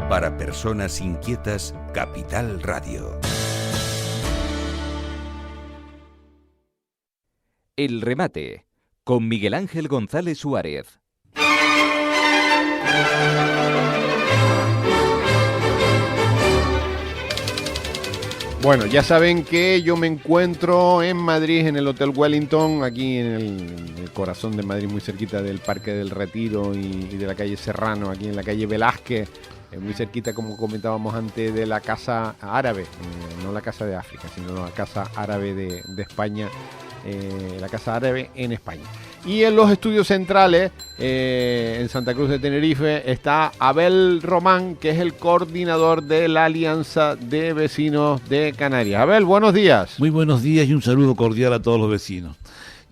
Para personas inquietas, Capital Radio. El remate, con Miguel Ángel González Suárez. Bueno, ya saben que yo me encuentro en Madrid, en el Hotel Wellington, aquí en el corazón de Madrid, muy cerquita del Parque del Retiro y de la calle Serrano, aquí en la calle Velázquez, muy cerquita, como comentábamos antes, de la Casa Árabe, no la Casa de África, sino la Casa Árabe de España, la Casa Árabe en España. Y en los estudios centrales, en Santa Cruz de Tenerife, está Abel Román, que es el coordinador de la Alianza de Vecinos de Canarias. Abel, buenos días. Muy buenos días y un saludo cordial a todos los vecinos.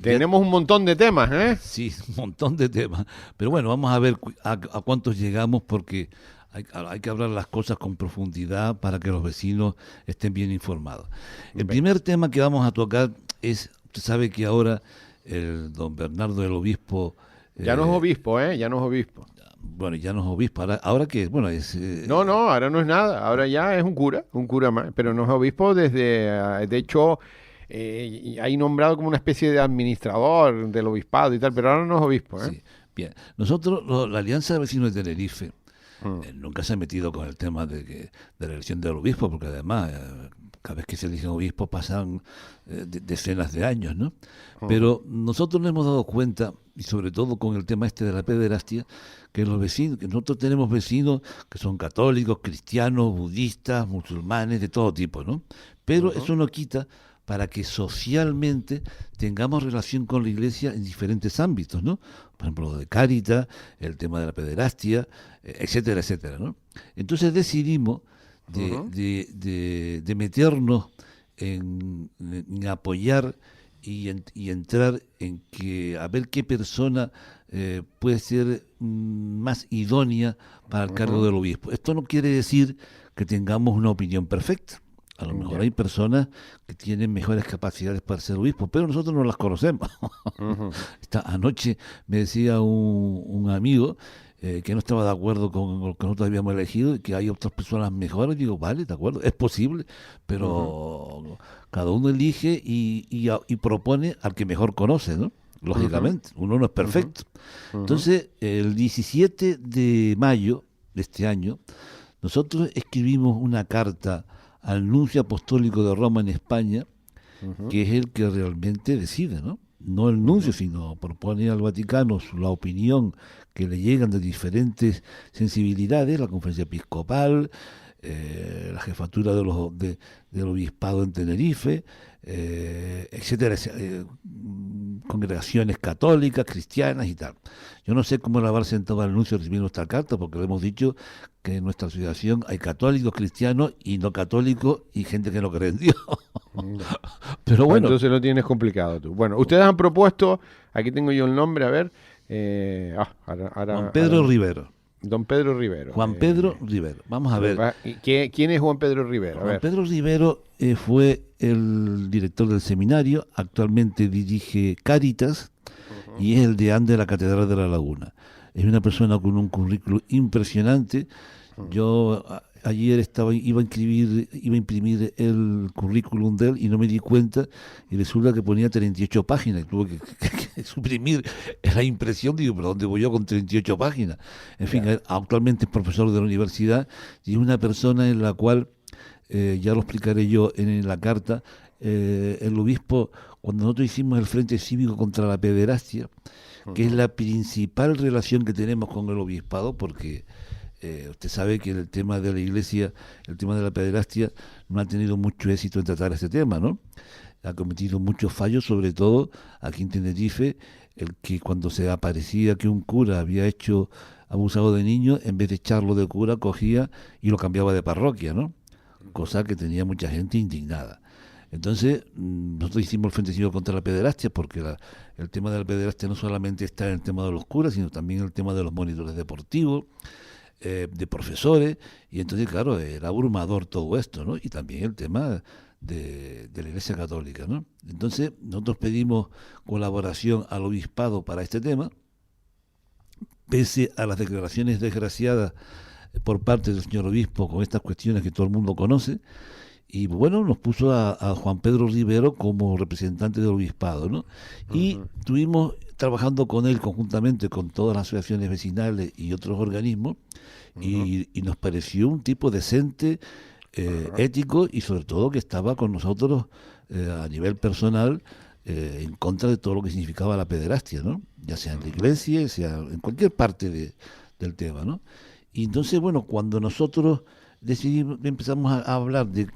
Tenemos un montón de temas, ¿eh? Sí, un montón de temas. Pero bueno, vamos a ver a cuántos llegamos, porque hay que hablar las cosas con profundidad para que los vecinos estén bien informados. El primer tema que vamos a tocar es, usted sabe que ahora el don Bernardo, el obispo... Ya no es obispo, ¿eh? Ya no es obispo. Bueno, ya no es obispo. Ahora que, bueno, es... No, ahora no es nada. Ahora ya es un cura más. Pero no es obispo desde... De hecho, hay nombrado como una especie de administrador del obispado y tal, pero ahora no es obispo, ¿eh? Sí, bien. Nosotros, la Alianza de Vecinos de Tenerife, nunca se ha metido con el tema de la elección del obispo, porque además... cada vez que se eligen obispos pasan decenas de años, ¿no? Pero nosotros nos hemos dado cuenta, y sobre todo con el tema este de la pederastia, que los vecinos, que nosotros tenemos vecinos que son católicos, cristianos, budistas, musulmanes, de todo tipo, ¿no? Pero eso no quita para que socialmente tengamos relación con la Iglesia en diferentes ámbitos, ¿no? Por ejemplo, lo de Cáritas, el tema de la pederastia, etcétera, etcétera, ¿no? Entonces decidimos de meternos en apoyar y entrar en que a ver qué persona puede ser más idónea para el cargo del obispo. Esto no quiere decir que tengamos una opinión perfecta. A lo mejor hay personas que tienen mejores capacidades para ser obispo, pero nosotros no las conocemos. Anoche me decía un amigo que no estaba de acuerdo con lo que nosotros habíamos elegido y que hay otras personas mejores. Digo, vale, de acuerdo, es posible, pero cada uno elige y propone al que mejor conoce, ¿no? Lógicamente, uno no es perfecto. Entonces, el 17 de mayo de este año, nosotros escribimos una carta al nuncio apostólico de Roma en España, que es el que realmente decide, ¿no? No el nuncio, sino propone al Vaticano la opinión que le llegan de diferentes sensibilidades, la conferencia episcopal, la jefatura del obispado en Tenerife, etcétera, congregaciones católicas, cristianas y tal. Yo no sé cómo le habrá sentado al anuncio recibiendo esta carta, porque le hemos dicho que en nuestra asociación hay católicos, cristianos y no católicos y gente que no cree en Dios. Pero bueno. Entonces lo tienes complicado tú. Bueno, ustedes han propuesto, aquí tengo yo el nombre, a ver. Juan Pedro Rivero. Don Pedro Rivero. Juan Pedro Rivero. Vamos a ver. ¿Quién es Juan Pedro Rivero? Juan Pedro Rivero fue el director del seminario, actualmente dirige Cáritas y es el deán de la Catedral de la Laguna. Es una persona con un currículum impresionante. Yo ayer iba a imprimir el currículum de él y no me di cuenta y resulta que ponía 38 páginas y tuve que suprimir la impresión. Digo, ¿pero dónde voy yo con 38 páginas? En fin, actualmente es profesor de la universidad y es una persona en la cual, ya lo explicaré yo en la carta, el obispo, cuando nosotros hicimos el Frente Cívico contra la Pederastia, que es la principal relación que tenemos con el obispado, porque usted sabe que el tema de la Iglesia, el tema de la pederastia, no ha tenido mucho éxito en tratar este tema, ¿no? Ha cometido muchos fallos, sobre todo aquí en Tenerife, el que cuando se aparecía que un cura había abusado de niños, en vez de echarlo de cura, cogía y lo cambiaba de parroquia, ¿no? Cosa que tenía mucha gente indignada. Entonces, nosotros hicimos el Frente Cívico contra la Pederastia, porque el tema de la pederastia no solamente está en el tema de los curas, sino también en el tema de los monitores deportivos, de profesores, y entonces, claro, era abrumador todo esto, ¿no? Y también el tema de la Iglesia Católica, ¿no? Entonces, nosotros pedimos colaboración al obispado para este tema, pese a las declaraciones desgraciadas por parte del señor obispo con estas cuestiones que todo el mundo conoce. Y bueno, nos puso a Juan Pedro Rivero como representante del obispado, ¿no? Y estuvimos trabajando con él conjuntamente con todas las asociaciones vecinales y otros organismos, y nos pareció un tipo decente, ético, y sobre todo que estaba con nosotros a nivel personal, en contra de todo lo que significaba la pederastia, ¿no? Ya sea en la iglesia, sea en cualquier parte del tema, ¿no? Y entonces, bueno, cuando nosotros empezamos a hablar de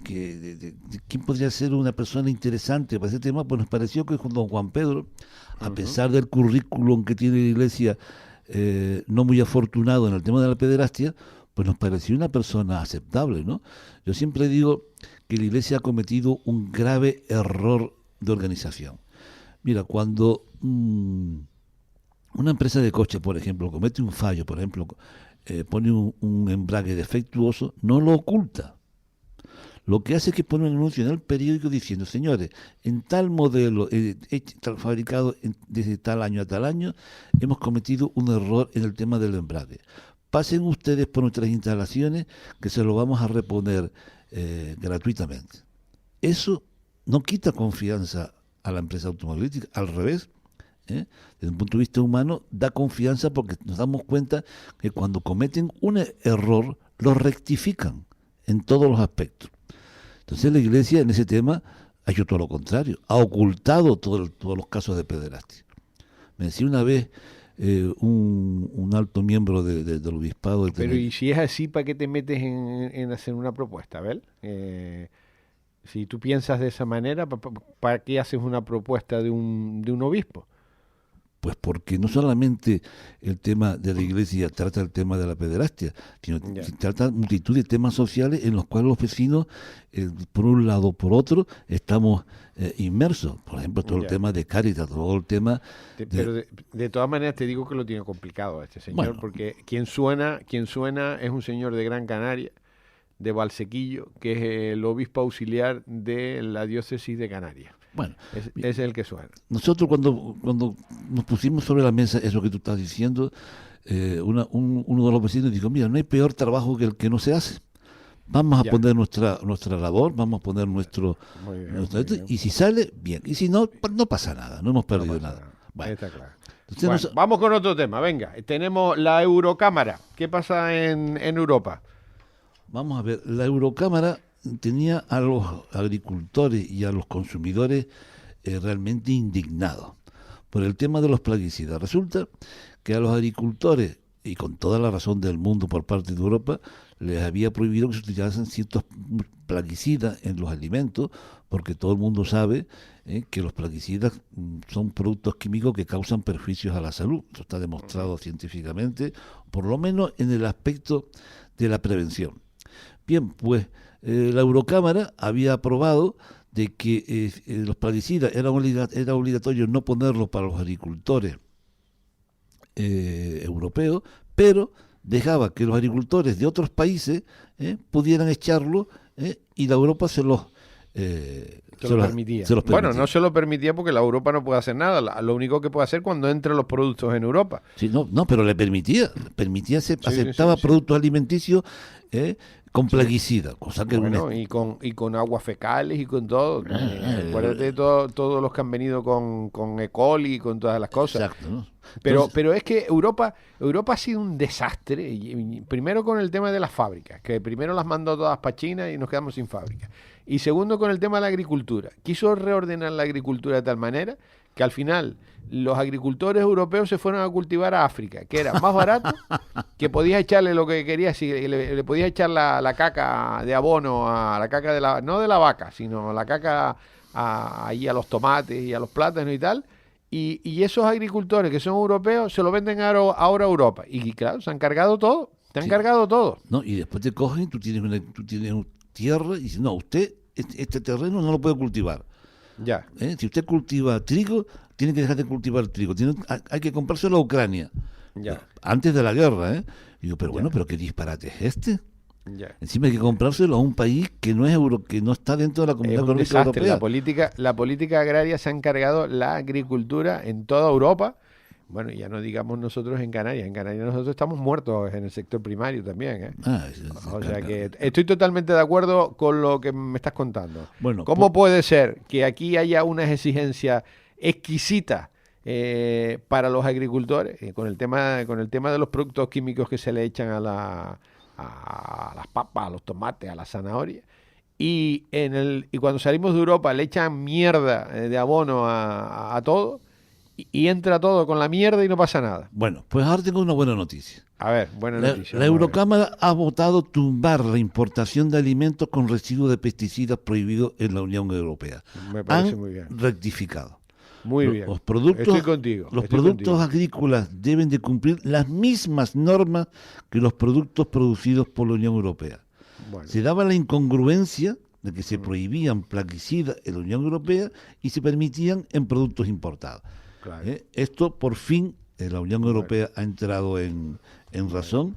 quién podría ser una persona interesante para ese tema, pues nos pareció que don Juan Pedro, a pesar del currículum que tiene la iglesia, no muy afortunado en el tema de la pederastia, pues nos pareció una persona aceptable, ¿no? Yo siempre digo que la iglesia ha cometido un grave error de organización. Mira, cuando una empresa de coche, por ejemplo, comete un fallo, por ejemplo, pone un embrague defectuoso, no lo oculta. Lo que hace es que pone un anuncio en el periódico diciendo, señores, en tal modelo fabricado desde tal año a tal año, hemos cometido un error en el tema del embrague. Pasen ustedes por nuestras instalaciones que se lo vamos a reponer gratuitamente. Eso no quita confianza a la empresa automovilística, al revés. Desde un punto de vista humano, da confianza porque nos damos cuenta que cuando cometen un error, lo rectifican en todos los aspectos. Entonces la iglesia en ese tema ha hecho todo lo contrario, ha ocultado todos los casos de pederastia. Me decía una vez un alto miembro del obispado... Pero y si es así, ¿para qué te metes en hacer una propuesta, Abel? Si tú piensas de esa manera, ¿para qué haces una propuesta de un obispo? Pues porque no solamente el tema de la iglesia trata el tema de la pederastia, sino trata multitud de temas sociales en los cuales los vecinos, por un lado o por otro, estamos inmersos. Por ejemplo, todo el tema de Cáritas, todo el tema... Pero de todas maneras te digo que lo tiene complicado este señor, bueno, porque quien suena es un señor de Gran Canaria, de Valsequillo, que es el obispo auxiliar de la diócesis de Canarias. Bueno, es el que suena. Nosotros cuando nos pusimos sobre la mesa eso que tú estás diciendo, uno de los vecinos dijo, mira, no hay peor trabajo que el que no se hace. Vamos a poner nuestra labor, vamos a poner nuestro y si sale, bien. Y si no, no pasa nada, no hemos perdido nada. Bueno, está claro. Entonces, vamos con otro tema, venga. Tenemos la Eurocámara. ¿Qué pasa en Europa? Vamos a ver, la Eurocámara tenía a los agricultores y a los consumidores realmente indignados por el tema de los plaguicidas. Resulta que a los agricultores, y con toda la razón del mundo por parte de Europa, les había prohibido que se utilizasen ciertos plaguicidas en los alimentos, porque todo el mundo sabe que los plaguicidas son productos químicos que causan perjuicios a la salud. Eso está demostrado científicamente, por lo menos en el aspecto de la prevención. Bien, pues la Eurocámara había aprobado de que los plaguicidas era obligatorio no ponerlos para los agricultores europeos, pero dejaba que los agricultores de otros países pudieran echarlo y la Europa se los permitía. Bueno, no se lo permitía porque la Europa no puede hacer nada. Lo único que puede hacer cuando entren los productos en Europa. Sí, no, pero le permitía aceptaba productos alimenticios con plaguicida, cosa que bueno, y con aguas fecales y con todo. Acuérdate de todos los que han venido con E. coli y con todas las cosas. Exacto, ¿no? Pero es que Europa ha sido un desastre, y primero con el tema de las fábricas, que primero las mandó todas para China y nos quedamos sin fábricas. Y segundo con el tema de la agricultura. Quiso reordenar la agricultura de tal manera que al final los agricultores europeos se fueron a cultivar a África, que era más barato, que podías echarle lo que querías, si le podías echar la caca de abono, a la caca no de la vaca, sino la caca ahí a los tomates y a los plátanos y tal, y esos agricultores que son europeos se lo venden ahora a Europa, y claro, se han cargado todo, cargado todo. No, y después te cogen, tú tienes tierra y dices, no, usted este terreno no lo puede cultivar. Ya. Si usted cultiva trigo, tiene que dejar de cultivar trigo. Hay que comprárselo a Ucrania. Ya. Antes de la guerra, Digo, pero bueno, pero qué disparate es este. Ya. Encima hay que comprárselo a un país que no es que no está dentro de la Comunidad Económica Europea. La política agraria se ha encargado la agricultura en toda Europa, Bueno, ya no digamos nosotros en Canarias. En Canarias nosotros estamos muertos en el sector primario también, ¿eh? O sea que estoy totalmente de acuerdo con lo que me estás contando. Bueno, ¿cómo puede ser que aquí haya unas exigencias exquisitas para los agricultores con el tema de los productos químicos que se le echan a las papas, a los tomates, a la zanahoria? Y cuando salimos de Europa le echan mierda de abono a todo y entra todo con la mierda y no pasa nada. Bueno, pues ahora tengo una buena noticia. A ver, buena noticia. La Eurocámara ha votado tumbar la importación de alimentos con residuos de pesticidas prohibidos en la Unión Europea. Me parece muy bien. Rectificado. Muy bien. Los productos, estoy contigo. Los productos agrícolas deben de cumplir las mismas normas que los productos producidos por la Unión Europea. Bueno. Se daba la incongruencia de que se prohibían plaguicidas en la Unión Europea y se permitían en productos importados. Claro. Esto, por fin, la Unión Europea ha entrado en razón,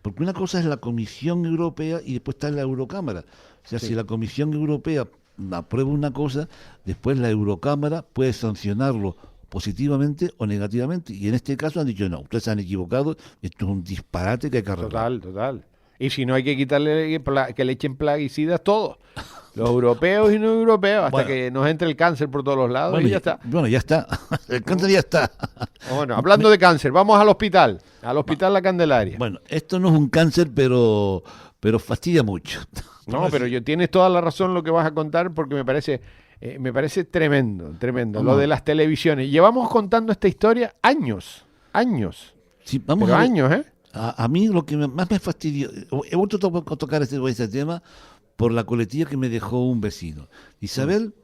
porque una cosa es la Comisión Europea y después está la Eurocámara. O sea, si la Comisión Europea aprueba una cosa, después la Eurocámara puede sancionarlo positivamente o negativamente. Y en este caso han dicho, no, ustedes se han equivocado, esto es un disparate que hay que arreglar. Total. Y si no, hay que quitarle que le echen plaguicidas todos. Los europeos y no europeos, hasta que nos entre el cáncer por todos los lados y ya está. Bueno, ya está. El cáncer ya está. Bueno, hablando de cáncer, vamos al hospital La Candelaria. Bueno, esto no es un cáncer, pero fastidia mucho. No, pero tienes toda la razón lo que vas a contar, porque me parece tremendo. Lo de las televisiones. Llevamos contando esta historia años. Sí, pero años, ¿eh? A mí lo que más me fastidió, he vuelto a tocar ese tema por la coletilla que me dejó un vecino. Isabel,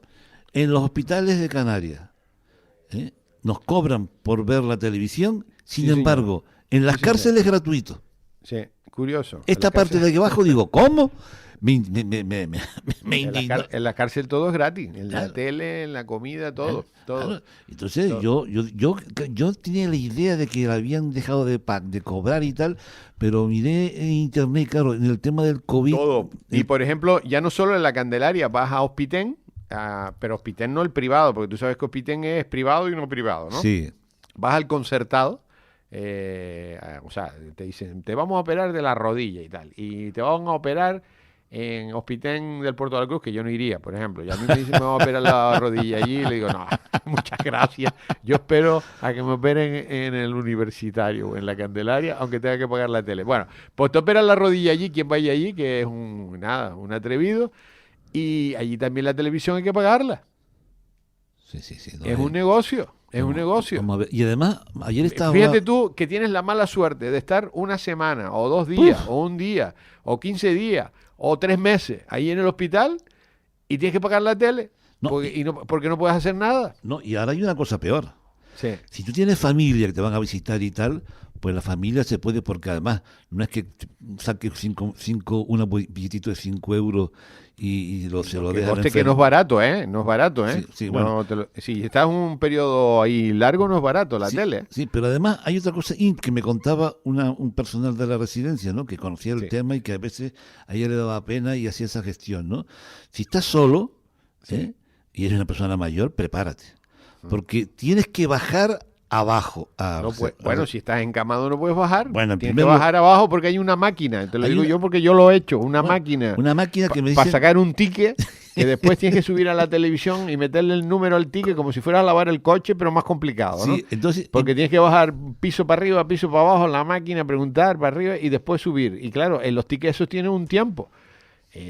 en los hospitales de Canarias nos cobran por ver la televisión, sin embargo, en las cárceles es gratuito. Sí, curioso. Esta parte de aquí abajo digo, ¿cómo? Me indignó. En la cárcel todo es gratis, en la tele, en la comida, todo. Claro. Entonces todo. Yo tenía la idea de que la habían dejado de cobrar y tal, pero miré en internet, claro, en el tema del COVID. Todo. Y por ejemplo, ya no solo en La Candelaria, vas a Hospitén, pero Hospitén no el privado, porque tú sabes que Hospitén es privado y no privado, ¿no? Sí. Vas al concertado. O sea, te dicen, te vamos a operar de la rodilla y tal, y te van a operar en Hospitén del Puerto de la Cruz, que yo no iría, por ejemplo. Y a mí me dicen, me van a operar la rodilla allí, y le digo, no, muchas gracias, yo espero a que me operen en el Universitario o en La Candelaria, aunque tenga que pagar la tele. Bueno, pues te operan la rodilla allí, quien vaya allí, que es un atrevido, y allí también la televisión hay que pagarla. Sí, no, es un negocio. Es un negocio. Vamos a ver. Y además, ayer estaba... Fíjate tú que tienes la mala suerte de estar una semana, o 2 días, o un día, o 15 días, o 3 meses ahí en el hospital y tienes que pagar la tele porque no puedes hacer nada. No, y ahora hay una cosa peor. Sí. Si tú tienes familia que te van a visitar y tal, pues la familia se puede, porque además no es que saques un billetito de 5 euros y se lo dejan. Que no es barato, ¿eh? No es barato, ¿eh? Sí, bueno. Si estás un periodo ahí largo, no es barato la tele. Sí, pero además hay otra cosa que me contaba un personal de la residencia, ¿no? Que conocía el tema y que a veces a ella le daba pena y hacía esa gestión, ¿no? Si estás solo y eres una persona mayor, prepárate. Porque tienes que bajar abajo. Bueno, si estás encamado no puedes bajar. Bueno, tienes que bajar abajo porque hay una máquina. Te lo digo yo porque yo lo he hecho. Una máquina que me dice... Para sacar un ticket que después tienes que subir a la televisión y meterle el número al ticket como si fuera a lavar el coche, pero más complicado, ¿no? Sí, entonces... Porque tienes que bajar piso para arriba, piso para abajo, la máquina, preguntar para arriba y después subir. Y claro, en los tickets esos tienen un tiempo.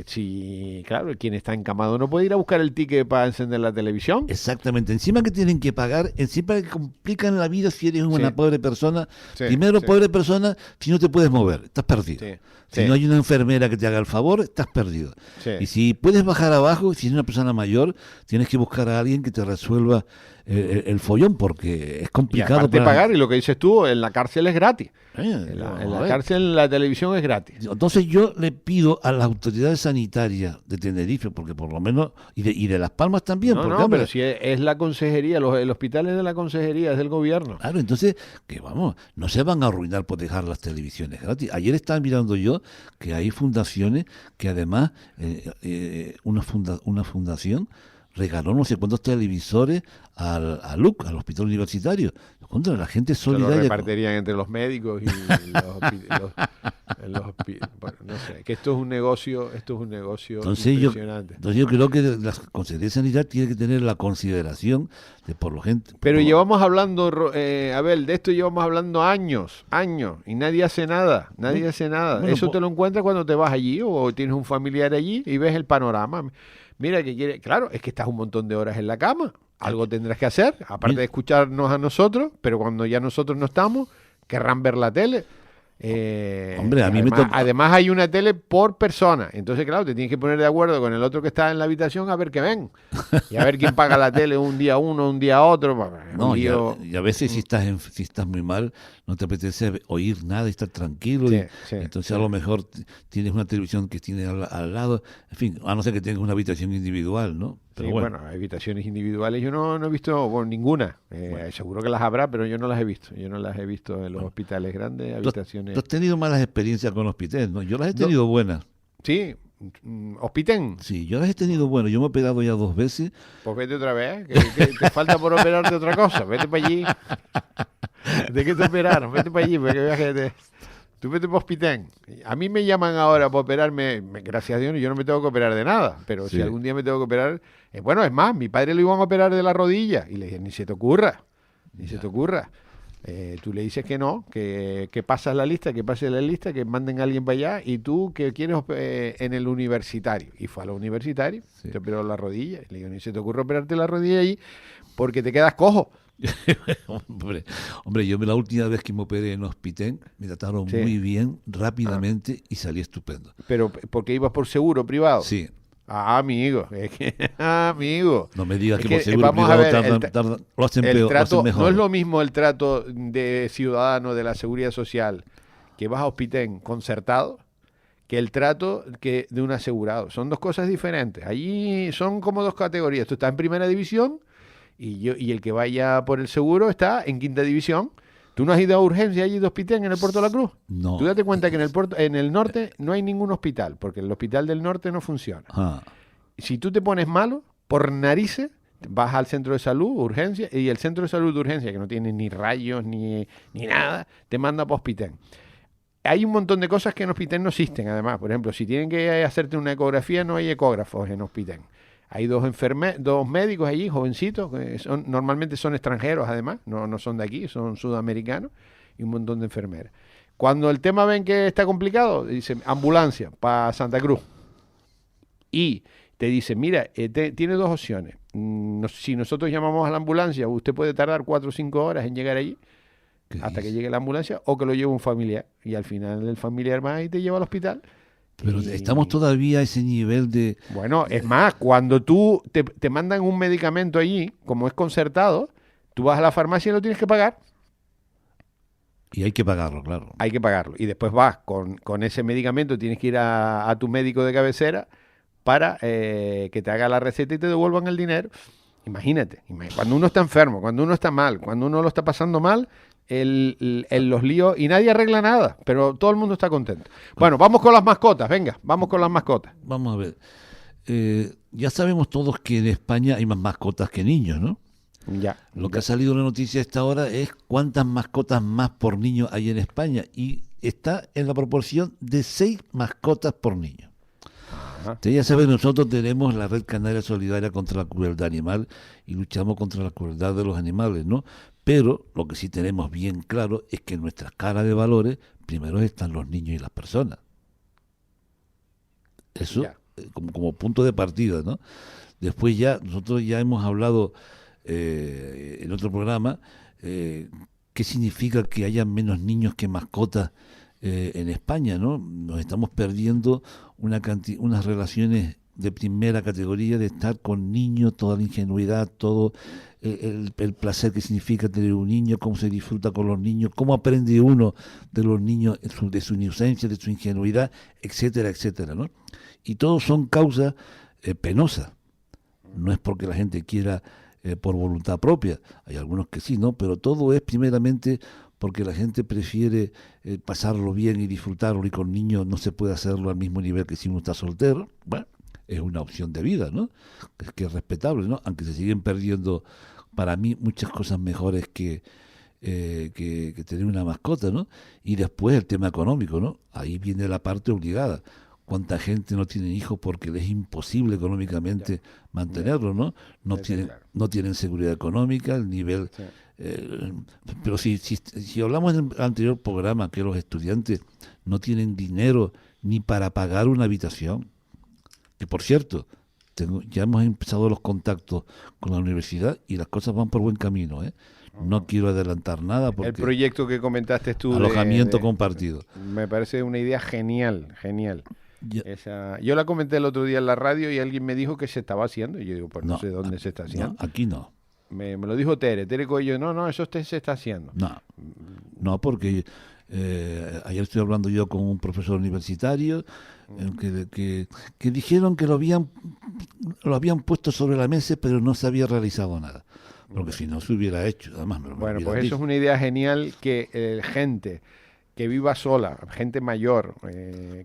Sí, claro, quien está encamado no puede ir a buscar el ticket para encender la televisión. Exactamente, encima que tienen que pagar, encima que complican la vida si eres una pobre persona. Primero, pobre persona, si no te puedes mover, estás perdido. Si no hay una enfermera que te haga el favor, estás perdido. Y si puedes bajar abajo, si eres una persona mayor, tienes que buscar a alguien que te resuelva el follón, porque es complicado. Y aparte pagar, y lo que dices tú, en la cárcel es gratis. En la cárcel la televisión es gratis. Entonces yo le pido a las autoridades sanitarias de Tenerife, porque por lo menos, y de Las Palmas también. Pero si es la consejería, el hospital es de la consejería, es del gobierno. Claro, entonces, que vamos, no se van a arruinar por dejar las televisiones gratis. Ayer estaba mirando yo que hay fundaciones que además, una fundación regaló no sé cuántos televisores al LUC, al hospital universitario. Contra la gente Se lo solidaria. repartirían entre los médicos y bueno, no sé, que esto es un negocio impresionante. Entonces yo creo que la Consejería de Sanidad tiene que tener la consideración de por lo gente. Pero llevamos hablando, Abel, de esto llevamos hablando años, y nadie hace nada, Bueno, Eso te lo encuentras cuando te vas allí o tienes un familiar allí y ves el panorama. Mira que quiere, claro, es que estás un montón de horas en la cama, algo tendrás que hacer, aparte de escucharnos a nosotros, pero cuando ya nosotros no estamos, querrán ver la tele. Hombre, a mí me toca. Además hay una tele por persona, entonces claro, te tienes que poner de acuerdo con el otro que está en la habitación a ver qué ven y a ver quién paga la tele un día uno, un día otro. No, y a veces si estás muy mal, no te apetece oír nada y estar tranquilo. Entonces a lo mejor tienes una televisión que tiene al lado, en fin, a no ser que tengas una habitación individual, ¿no? Pero bueno, habitaciones individuales yo no he visto ninguna. Seguro que las habrá, pero yo no las he visto. Yo no las he visto en los hospitales grandes, habitaciones. ¿Tú has tenido malas experiencias con hospitales? ¿No? Yo las he tenido buenas. Sí, ¿Hospiten? Sí, yo las he tenido buenas. Yo me he operado ya 2 veces. Pues vete otra vez, que te falta por operarte otra cosa. Vete para allí. ¿De qué te operaron? Vete para allí, porque veas que tú vete para Hospiten. A mí me llaman ahora para operarme, gracias a Dios, yo no me tengo que operar de nada, pero si algún día me tengo que operar, bueno, es más, mi padre lo iban a operar de la rodilla y le dije, ni se te ocurra. Tú le dices que no, que pasas la lista, que pases la lista, que manden a alguien para allá y tú que quieres en el universitario. Y fue a lo universitario, te operó la rodilla. Y le digo, ni se te ocurre operarte la rodilla allí porque te quedas cojo. Hombre, yo la última vez que me operé en Hospiten me trataron muy bien, rápidamente y salí estupendo. ¿Pero porque ibas por seguro privado? Sí. Amigo, amigo. No me digas que por seguro privado lo hacen peor, lo hacen mejor. No es lo mismo el trato de ciudadano de la Seguridad Social que vas a Hospiten concertado que el trato de un asegurado. Son dos cosas diferentes. Allí son como dos categorías. Tú estás en primera división y el que vaya por el seguro está en quinta división. ¿Tú no has ido a urgencia allí de Hospiten en el Puerto de la Cruz? No. Tú date cuenta que en el norte no hay ningún hospital, porque el hospital del norte no funciona. Si tú te pones malo, por narices, vas al centro de salud, urgencia, y el centro de salud de urgencia, que no tiene ni rayos ni nada, te manda para Hospiten. Hay un montón de cosas que en Hospiten no existen, además. Por ejemplo, si tienen que hacerte una ecografía, no hay ecógrafos en Hospiten. Hay dos médicos allí, jovencitos, que normalmente son extranjeros además, no son de aquí, son sudamericanos, y un montón de enfermeras. Cuando el tema ven que está complicado, dicen ambulancia para Santa Cruz. Y te dicen, mira, tiene 2 opciones. Si nosotros llamamos a la ambulancia, usted puede tardar 4 o 5 horas en llegar allí, hasta que llegue la ambulancia, o que lo lleve un familiar. Y al final el familiar va y te lleva al hospital. Pero estamos todavía a ese nivel de... Bueno, es más, cuando tú te mandan un medicamento allí, como es concertado, tú vas a la farmacia y lo tienes que pagar. Y hay que pagarlo, claro. Hay que pagarlo. Y después vas con ese medicamento, tienes que ir a tu médico de cabecera para que te haga la receta y te devuelvan el dinero. Imagínate, cuando uno está enfermo, cuando uno está mal, cuando uno lo está pasando mal, los líos, y nadie arregla nada, pero todo el mundo está contento. Bueno, vamos con las mascotas, venga, vamos con las mascotas. Vamos a ver. Ya sabemos todos que en España hay más mascotas que niños, ¿no? Lo que ha salido en la noticia a esta hora es cuántas mascotas más por niño hay en España, y está en la proporción de 6 mascotas por niño. Usted ya sabe, nosotros tenemos la Red Canaria Solidaria contra la Crueldad Animal y luchamos contra la crueldad de los animales, ¿no? Pero lo que sí tenemos bien claro es que en nuestra escala de valores primero están los niños y las personas. Eso como punto de partida, ¿no? Después nosotros ya hemos hablado en otro programa qué significa que haya menos niños que mascotas en España, ¿no? Nos estamos perdiendo unas relaciones de primera categoría, de estar con niños, toda la ingenuidad, todo el placer que significa tener un niño, cómo se disfruta con los niños, cómo aprende uno de los niños, de su inocencia, de su ingenuidad, etcétera, etcétera, ¿no? Y todos son causas penosas. No es porque la gente quiera por voluntad propia, hay algunos que sí, ¿no? Pero todo es primeramente porque la gente prefiere pasarlo bien y disfrutarlo, y con niños no se puede hacerlo al mismo nivel que si uno está soltero. Bueno, es una opción de vida, ¿no? Que es respetable, ¿no? Aunque se siguen perdiendo, para mí, muchas cosas mejores que tener una mascota, ¿no? Y después el tema económico, ¿no? Ahí viene la parte obligada. ¿Cuánta gente no tiene hijos porque les es imposible económicamente mantenerlos, ¿no? No tienen seguridad económica, el nivel... Sí. Pero si hablamos en el anterior programa que los estudiantes no tienen dinero ni para pagar una habitación, que por cierto, ya hemos empezado los contactos con la universidad y las cosas van por buen camino, ¿eh? No quiero adelantar nada porque El proyecto que comentaste tú alojamiento compartido. Me parece una idea genial. Ya- Yo la comenté el otro día en la radio y alguien me dijo que se estaba haciendo y yo digo, pues no sé dónde se está haciendo. No, aquí no. Me lo dijo Tere Coello, no, eso se está haciendo. No, porque ayer estoy hablando yo con un profesor universitario que dijeron que lo habían puesto sobre la mesa, pero no se había realizado nada. Porque si no se hubiera hecho, además me lo Bueno, hubieran pues dicho. eso es una idea genial que gente que viva sola, gente mayor,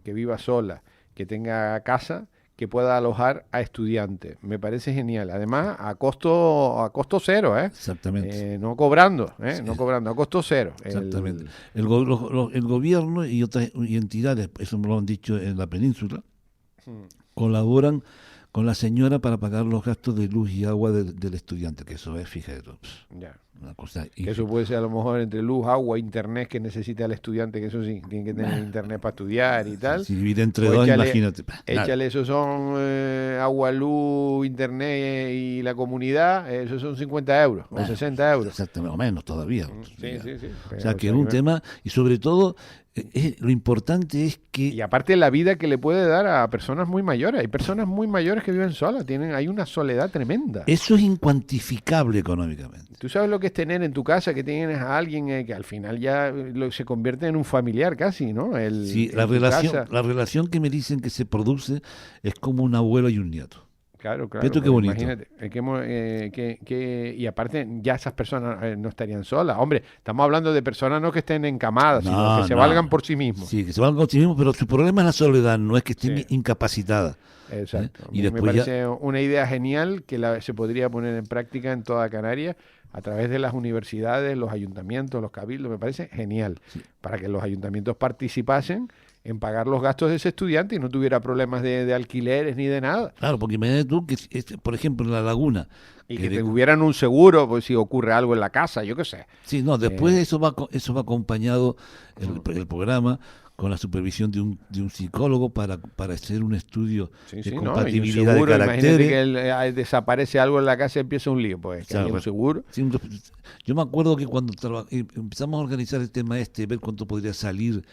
que viva sola, que tenga casa, que pueda alojar a estudiantes. Me parece genial. Además, a costo cero, ¿eh? Exactamente. No cobrando, Sí. no cobrando, a costo cero. Exactamente. El gobierno y otras entidades, eso me lo han dicho en la península, colaboran con la señora para pagar los gastos de luz y agua del estudiante, que eso es, fíjate, Ya. una cosa... Que eso puede ser a lo mejor entre luz, agua, internet que necesita el estudiante, que eso sí, tiene que tener internet para estudiar y tal. Si divide entre Pues dos, échale- imagínate. Échale, eso son agua, luz, internet y la comunidad, eso son 50 euros o 60 euros. Exactamente, o menos todavía. Sí. O sea, que es un tema, y sobre todo, lo importante es que... Y aparte la vida que le puede dar a personas muy mayores. Hay personas muy mayores que viven solas, hay una soledad tremenda. Eso es incuantificable económicamente. Tú sabes lo que es tener en tu casa que tienes a alguien que al final ya se convierte en un familiar casi, ¿no? Sí, en tu casa. la relación que me dicen que se produce es como un abuelo y un nieto. Claro, Fíjate qué pues bonito. imagínate, y aparte ya esas personas no estarían solas. Hombre, estamos hablando de personas no que estén encamadas, sino que se valgan por sí mismos. Sí, que se valgan por sí mismos, pero su problema es la soledad, no es que estén Sí. incapacitadas. Exacto. Y Me después parece una idea genial que se podría poner en práctica en toda Canarias a través de las universidades, los ayuntamientos, los cabildos. Me parece genial para que los ayuntamientos participasen en pagar los gastos de ese estudiante y no tuviera problemas de alquileres ni de nada. Claro, porque imagínate tú que, por ejemplo, en La Laguna... Y que tuvieran un seguro, pues si ocurre algo en la casa, yo qué sé. Sí, no, después eso va acompañado, el programa, con la supervisión de un psicólogo para hacer un estudio de ¿no? Y un compatibilidad seguro, de imagínate caracteres. que desaparece algo en la casa y empieza un lío, pues que Claro, haya un seguro. Sí, yo me acuerdo que cuando empezamos a organizar el tema ver cuánto podría salir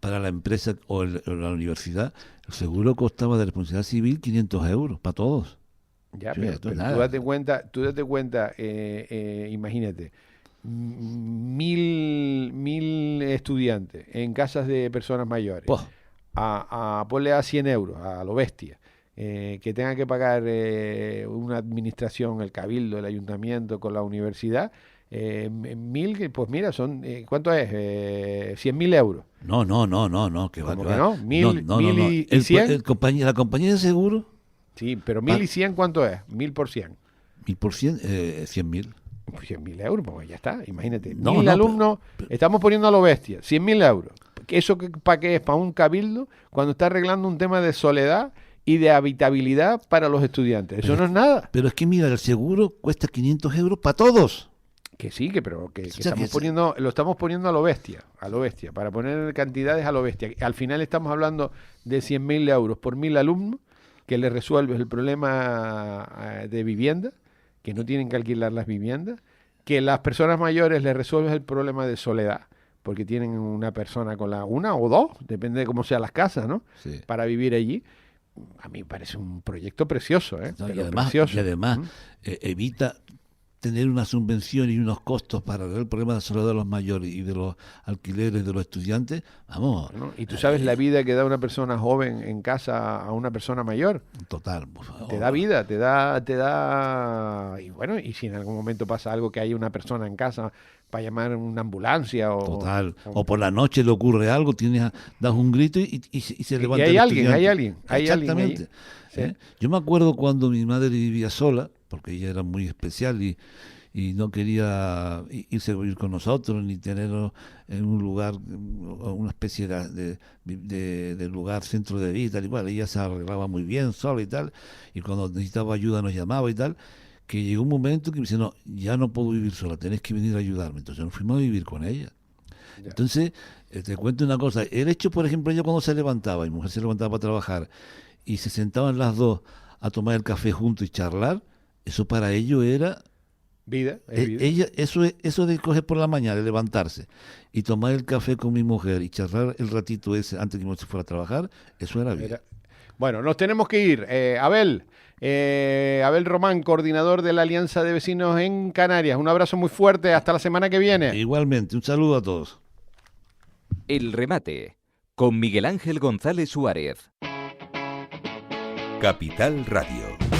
para la empresa o la universidad, el seguro costaba de responsabilidad civil 500 euros para todos. Ya, Sí, pero esto es tú nada. date cuenta, imagínate, mil estudiantes en casas de personas mayores, Poh, ponle a 100 euros, a lo bestia, que tengan que pagar una administración, el cabildo, el ayuntamiento con la universidad, pues mira, son, ¿cuánto es? 100.000 euros. no, que va, ¿Cómo que que va. no? ¿Mil y El- 100? la compañía de seguro, Sí, pero 1.000 y 100, ¿cuánto es? 1.000 por 100. 1000%, 100.000. Pues 100.000 euros, pues ya está, imagínate. No, 1.000 no, alumnos, estamos poniendo a lo bestia, 100.000 euros. ¿Eso para qué es? Para un cabildo cuando está arreglando un tema de soledad y de habitabilidad para los estudiantes. Eso no es nada. Pero es que mira, el seguro cuesta 500 euros para todos. Que sí, pero que sea, lo estamos poniendo a lo bestia, para poner cantidades a lo bestia. Al final estamos hablando de 100.000 euros por 1.000 alumnos, que le resuelves el problema de vivienda, que no tienen que alquilar las viviendas, que las personas mayores les resuelves el problema de soledad, porque tienen una persona con una o dos, depende de cómo sean las casas, ¿no? Sí. Para vivir allí. A mí me parece un proyecto precioso, ¿eh? No, Pero y precioso. además ¿Mm? evita tener una subvención y unos costos para el problema de la soledad de los mayores y de los alquileres de los estudiantes. Vamos, ¿No? Y tú sabes la vida que da una persona joven en casa a una persona mayor. total, por favor. Te da vida, te da, y bueno, y si en algún momento pasa algo que hay una persona en casa para llamar una ambulancia o... Total. O por la noche le ocurre algo, das un grito y se levanta. Y hay el alguien, estudiante. hay alguien ahí. Exactamente. Sí. Yo me acuerdo cuando mi madre vivía sola, porque ella era muy especial y no quería irse a vivir con nosotros ni tenernos en un lugar, una especie de lugar centro de vida, tal y cual. Ella se arreglaba muy bien sola y tal, y cuando necesitaba ayuda nos llamaba y tal, que llegó un momento que me dice, no, ya no puedo vivir sola, tenés que venir a ayudarme. Entonces nos fuimos a vivir con ella. Ya. Entonces, te cuento una cosa, el hecho, por ejemplo, ella cuando se levantaba, mi mujer se levantaba para trabajar, y se sentaban las dos a tomar el café juntos y charlar, eso para ellos era... Vida, es vida. Ella, eso de coger por la mañana, de levantarse y tomar el café con mi mujer y charlar el ratito ese antes que se fuera a trabajar, eso era vida. Bueno, nos tenemos que ir. Abel Román, coordinador de la Alianza de Vecinos en Canarias. Un abrazo muy fuerte. Hasta la semana que viene. Igualmente, un saludo a todos. El remate con Miguel Ángel González Suárez. Capital Radio.